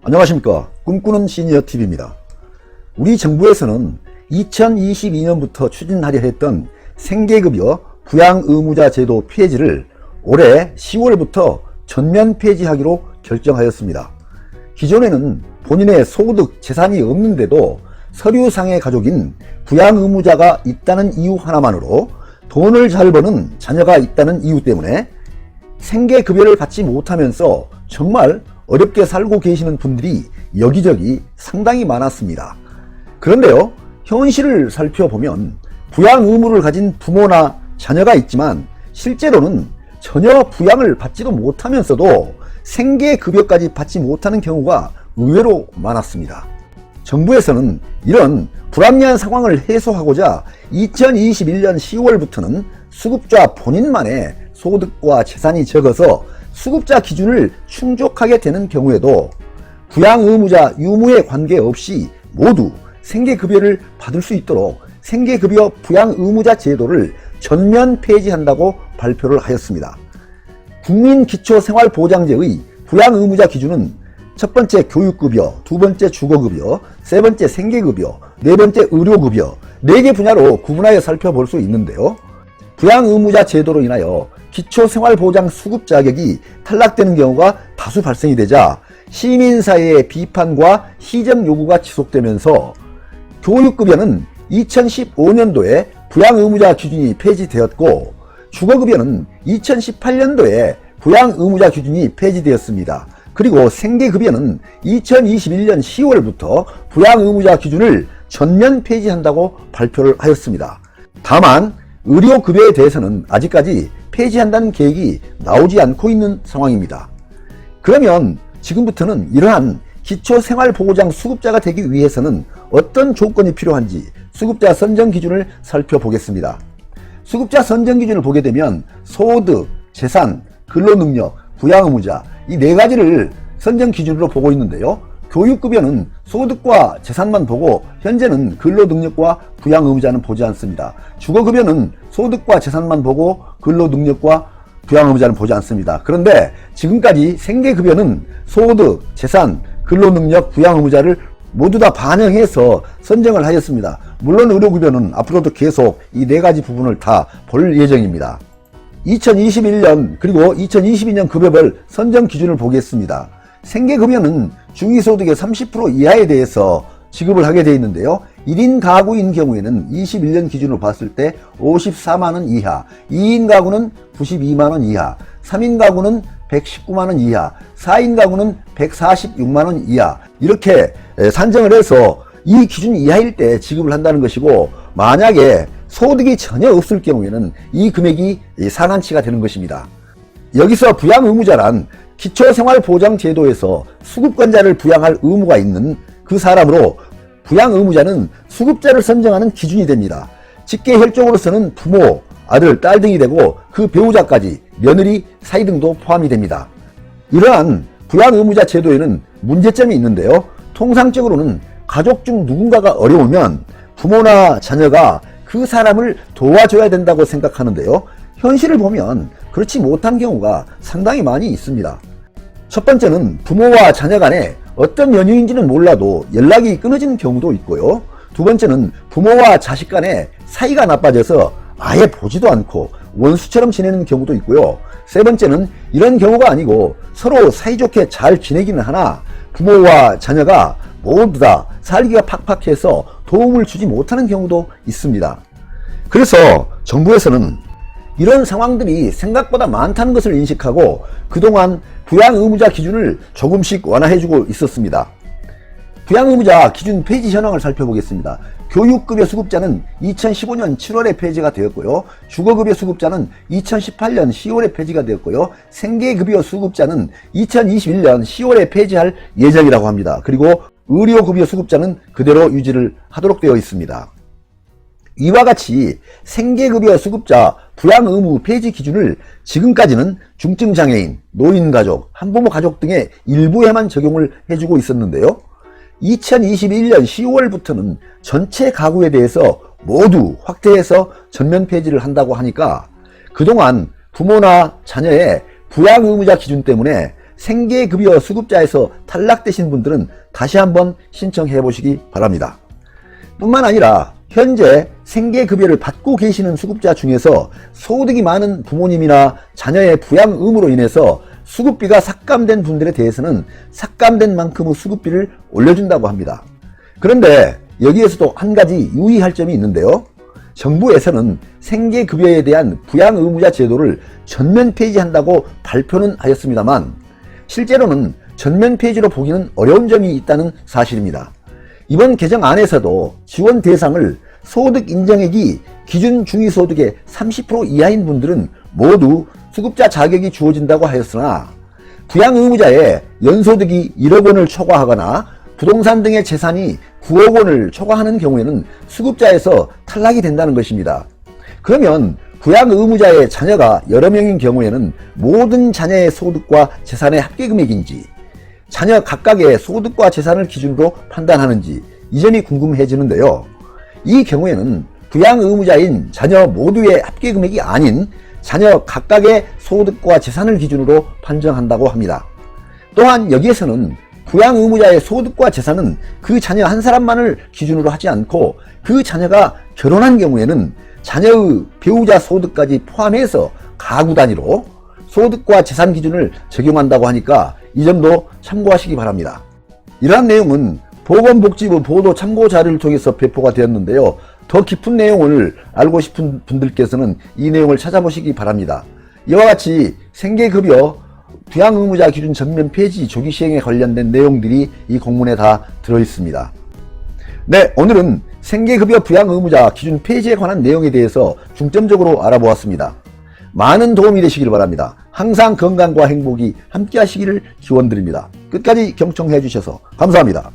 안녕하십니까. 꿈꾸는 시니어TV입니다. 우리 정부에서는 2022년부터 추진하려 했던 생계급여 부양의무자 제도 폐지를 올해 10월부터 전면 폐지하기로 결정하였습니다. 기존에는 본인의 소득, 재산이 없는데도 서류상의 가족인 부양의무자가 있다는 이유 하나만으로 돈을 잘 버는 자녀가 있다는 이유 때문에 생계급여를 받지 못하면서 정말 어렵게 살고 계시는 분들이 여기저기 상당히 많았습니다. 그런데요, 현실을 살펴보면 부양 의무를 가진 부모나 자녀가 있지만 실제로는 전혀 부양을 받지도 못하면서도 생계급여까지 받지 못하는 경우가 의외로 많았습니다. 정부에서는 이런 불합리한 상황을 해소하고자 2021년 10월부터는 수급자 본인만의 소득과 재산이 적어서 수급자 기준을 충족하게 되는 경우에도 부양의무자 유무에 관계없이 모두 생계급여를 받을 수 있도록 생계급여 부양의무자 제도를 전면 폐지한다고 발표를 하였습니다. 국민기초생활보장제의 부양의무자 기준은 첫 번째 교육급여, 두 번째 주거급여, 세 번째 생계급여, 네 번째 의료급여, 4개 분야로 구분하여 살펴볼 수 있는데요. 부양의무자 제도로 인하여 기초생활보장 수급 자격이 탈락되는 경우가 다수 발생이 되자 시민사회의 비판과 시정 요구가 지속되면서 교육급여는 2015년도에 부양의무자 기준이 폐지되었고 주거급여는 2018년도에 부양의무자 기준이 폐지되었습니다. 그리고 생계급여는 2021년 10월부터 부양의무자 기준을 전면 폐지한다고 발표를 하였습니다. 다만 의료급여에 대해서는 아직까지 폐지한다는 계획이 나오지 않고 있는 상황입니다. 그러면 지금부터는 이러한 기초생활보장 수급자가 되기 위해서는 어떤 조건이 필요한지 수급자 선정 기준을 살펴보겠습니다. 수급자 선정 기준을 보게 되면 소득, 재산, 근로능력, 부양의무자 이 4가지를 선정 기준으로 보고 있는데요. 교육급여는 소득과 재산만 보고 현재는 근로능력과 부양의무자는 보지 않습니다. 주거급여는 소득과 재산만 보고 근로능력과 부양의무자는 보지 않습니다. 그런데 지금까지 생계급여는 소득, 재산, 근로능력, 부양의무자를 모두 다 반영해서 선정을 하였습니다. 물론 의료급여는 앞으로도 계속 이 4가지 부분을 다 볼 예정입니다. 2021년 그리고 2022년 급여별 선정 기준을 보겠습니다. 생계급여는 중위소득의 30% 이하에 대해서 지급을 하게 되어 있는데요. 1인 가구인 경우에는 21년 기준으로 봤을 때 54만원 이하, 2인 가구는 92만원 이하, 3인 가구는 119만원 이하, 4인 가구는 146만원 이하 이렇게 산정을 해서 이 기준 이하일 때 지급을 한다는 것이고 만약에 소득이 전혀 없을 경우에는 이 금액이 상한치가 되는 것입니다. 여기서 부양의무자란 기초생활보장제도에서 수급권자를 부양할 의무가 있는 그 사람으로 부양의무자는 수급자를 선정하는 기준이 됩니다. 직계혈족으로서는 부모, 아들, 딸 등이 되고 그 배우자까지 며느리, 사위 등도 포함이 됩니다. 이러한 부양의무자 제도에는 문제점이 있는데요. 통상적으로는 가족 중 누군가가 어려우면 부모나 자녀가 그 사람을 도와줘야 된다고 생각하는데요. 현실을 보면 그렇지 못한 경우가 상당히 많이 있습니다. 첫 번째는 부모와 자녀 간에 어떤 연유인지는 몰라도 연락이 끊어지는 경우도 있고요. 두 번째는 부모와 자식 간에 사이가 나빠져서 아예 보지도 않고 원수처럼 지내는 경우도 있고요. 세 번째는 이런 경우가 아니고 서로 사이좋게 잘 지내기는 하나 부모와 자녀가 모두 다 살기가 팍팍해서 도움을 주지 못하는 경우도 있습니다. 그래서 정부에서는 이런 상황들이 생각보다 많다는 것을 인식하고 그동안 부양의무자 기준을 조금씩 완화해주고 있었습니다. 부양의무자 기준 폐지 현황을 살펴보겠습니다. 교육급여 수급자는 2015년 7월에 폐지가 되었고요. 주거급여 수급자는 2018년 10월에 폐지가 되었고요. 생계급여 수급자는 2021년 10월에 폐지할 예정이라고 합니다. 그리고 의료급여 수급자는 그대로 유지를 하도록 되어 있습니다. 이와 같이 생계급여 수급자 부양의무 폐지 기준을 지금까지는 중증장애인, 노인가족, 한부모 가족 등의 일부에만 적용을 해주고 있었는데요. 2021년 10월부터는 전체 가구에 대해서 모두 확대해서 전면 폐지를 한다고 하니까 그동안 부모나 자녀의 부양의무자 기준 때문에 생계급여 수급자에서 탈락되신 분들은 다시 한번 신청해 보시기 바랍니다. 뿐만 아니라 현재 생계급여를 받고 계시는 수급자 중에서 소득이 많은 부모님이나 자녀의 부양 의무로 인해서 수급비가 삭감된 분들에 대해서는 삭감된 만큼의 수급비를 올려준다고 합니다. 그런데 여기에서도 한 가지 유의할 점이 있는데요. 정부에서는 생계급여에 대한 부양의무자 제도를 전면 폐지한다고 발표는 하였습니다만 실제로는 전면 폐지로 보기는 어려운 점이 있다는 사실입니다. 이번 개정안에서도 지원 대상을 소득 인정액이 기준 중위소득의 30% 이하인 분들은 모두 수급자 자격이 주어진다고 하였으나 부양의무자의 연소득이 1억 원을 초과하거나 부동산 등의 재산이 9억 원을 초과하는 경우에는 수급자에서 탈락이 된다는 것입니다. 그러면 부양의무자의 자녀가 여러 명인 경우에는 모든 자녀의 소득과 재산의 합계금액인지 자녀 각각의 소득과 재산을 기준으로 판단하는지 이 점이 궁금해지는데요. 이 경우에는 부양의무자인 자녀 모두의 합계금액이 아닌 자녀 각각의 소득과 재산을 기준으로 판정한다고 합니다. 또한 여기에서는 부양의무자의 소득과 재산은 그 자녀 한 사람만을 기준으로 하지 않고 그 자녀가 결혼한 경우에는 자녀의 배우자 소득까지 포함해서 가구 단위로 소득과 재산 기준을 적용한다고 하니까 이 점도 참고하시기 바랍니다. 이러한 내용은 보건복지부 보도 참고 자료를 통해서 배포가 되었는데요. 더 깊은 내용을 알고 싶은 분들께서는 이 내용을 찾아보시기 바랍니다. 이와 같이 생계급여 부양의무자 기준 전면 폐지 조기 시행에 관련된 내용들이 이 공문에 다 들어있습니다. 네, 오늘은 생계급여 부양의무자 기준 폐지에 관한 내용에 대해서 중점적으로 알아보았습니다. 많은 도움이 되시길 바랍니다. 항상 건강과 행복이 함께 하시기를 기원드립니다. 끝까지 경청해 주셔서 감사합니다.